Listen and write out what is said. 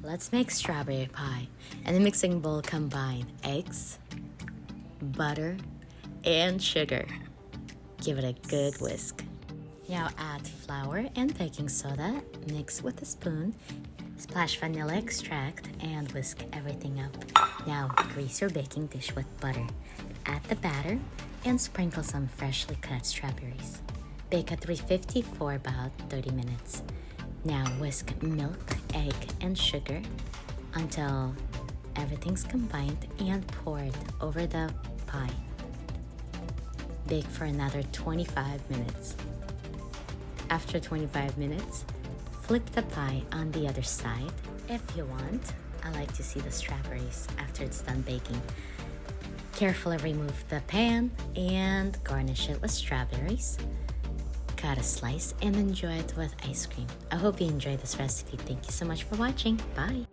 Let's make strawberry pie. In the mixing bowl, combine eggs, butter, and sugar. Give it a good whisk. Now add flour and baking soda, mix with a spoon, splash vanilla extract, and whisk everything up. Now grease your baking dish with butter. Add the batter and sprinkle some freshly cut strawberries. Bake at 350 for about 30 minutes. Now whisk milk, egg, and sugar until everything's combined and poured over the pie. Bake for another 25 minutes. After 25 minutes, flip the pie on the other side. If you want, I like to see the strawberries after it's done baking. Carefully remove the pan and garnish it with strawberries. Cut a slice and enjoy it with ice cream. I hope you enjoyed this recipe. Thank you so much for watching. Bye!